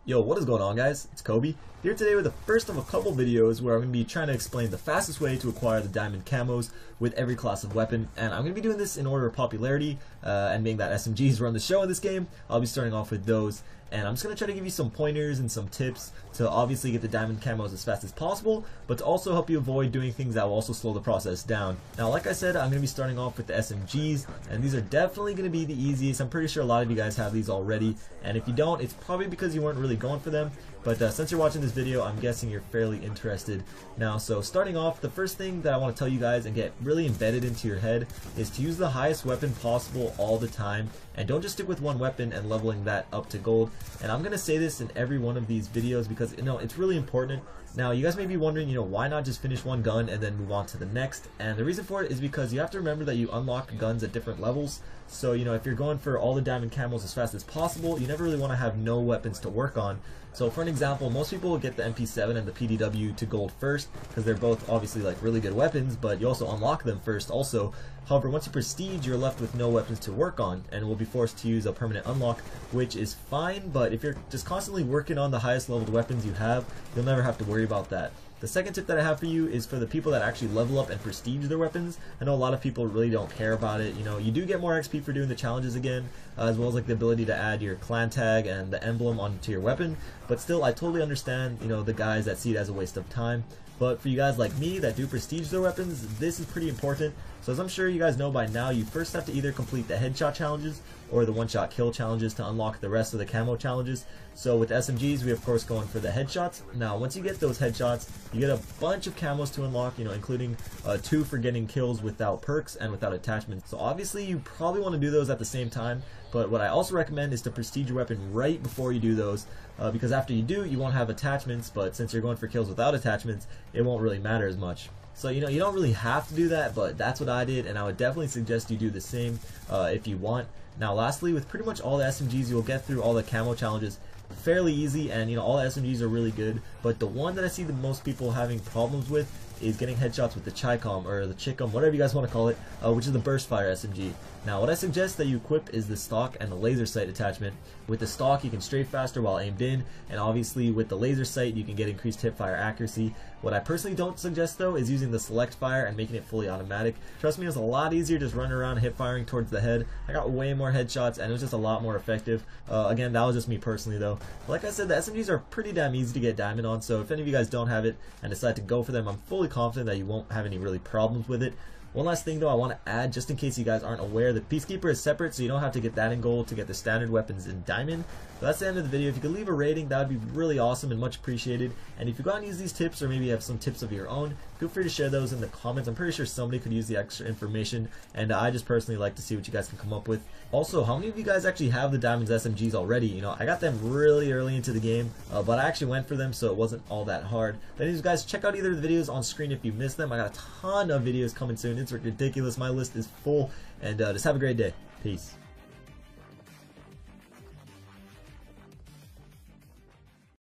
Yo, what is going on, guys? It's Kobe here today with the first of a couple videos where I'm going to be trying to explain the fastest way to acquire the diamond camos with every class of weapon, and I'm going to be doing this in order of popularity, and being that SMGs run the show in this game, I'll be starting off with those, and I'm just going to try to give you some pointers and some tips to obviously get the diamond camos as fast as possible, but to also help you avoid doing things that will also slow the process down. Now, like I said, I'm going to be starting off with the SMGs, and these are definitely going to be the easiest. I'm pretty sure a lot of you guys have these already, and if you don't, it's probably because you weren't really going for them. But since you're watching this video, I'm guessing you're fairly interested. Now, so starting off, the first thing that I want to tell you guys and get really embedded into your head is to use the highest weapon possible all the time, and don't just stick with one weapon and leveling that up to gold. And I'm going to say this in every one of these videos because, it's really important. Now, you guys may be wondering, why not just finish one gun and then move on to the next? And the reason for it is because you have to remember that you unlock guns at different levels. So, if you're going for all the diamond camos as fast as possible, you never really want to have no weapons to work on. So for an example, most people will get the MP7 and the PDW to gold first because they're both obviously like really good weapons, but you also unlock them first also. However, once you prestige, you're left with no weapons to work on and will be forced to use a permanent unlock, which is fine, but if you're just constantly working on the highest leveled weapons you have, you'll never have to worry about that. The second tip that I have for you is for the people that actually level up and prestige their weapons. I know a lot of people really don't care about it. You do get more XP for doing the challenges again, as well as like the ability to add your clan tag and the emblem onto your weapon. But still, I totally understand, the guys that see it as a waste of time. But for you guys like me that do prestige their weapons, this is pretty important. So as I'm sure you guys know by now, you first have to either complete the headshot challenges or the one-shot kill challenges to unlock the rest of the camo challenges. So with SMGs, we of course going for the headshots. Now once you get those headshots, you get a bunch of camos to unlock, including 2 for getting kills without perks and without attachments. So obviously you probably want to do those at the same time, but what I also recommend is to prestige your weapon right before you do those, because after you do, you won't have attachments, but since you're going for kills without attachments, it won't really matter as much. So you don't really have to do that, but that's what I did, and I would definitely suggest you do the same if you want. Now lastly, with pretty much all the SMGs, you'll get through all the camo challenges fairly easy, and all the SMGs are really good, but the one that I see the most people having problems with is getting headshots with the Chicom, or the Chicom, whatever you guys want to call it, which is the burst fire SMG. Now what I suggest that you equip is the stock and the laser sight attachment. With the stock you can strafe faster while aimed in, and obviously with the laser sight you can get increased hip fire accuracy. What I personally don't suggest though is using the select fire and making it fully automatic. Trust me, it's a lot easier just running around hip firing towards the head. I got way more headshots and it was just a lot more effective. Again, that was just me personally though. Like I said, the SMGs are pretty damn easy to get diamond on, so if any of you guys don't have it and decide to go for them, I'm fully confident that you won't have any really problems with it. One last thing though I want to add, just in case you guys aren't aware, the Peacekeeper is separate, so you don't have to get that in gold to get the standard weapons in diamond. So that's the end of the video. If you could leave a rating, that would be really awesome and much appreciated. And if you've gotten to use these tips, or maybe you have some tips of your own, feel free to share those in the comments. I'm pretty sure somebody could use the extra information, and I just personally like to see what you guys can come up with. Also, how many of you guys actually have the Diamonds SMGs already? I got them really early into the game, but I actually went for them, so it wasn't all that hard. But anyways, guys, check out either of the videos on screen if you missed them. I got a ton of videos coming soon. It's ridiculous. My list is full, and just have a great day. Peace.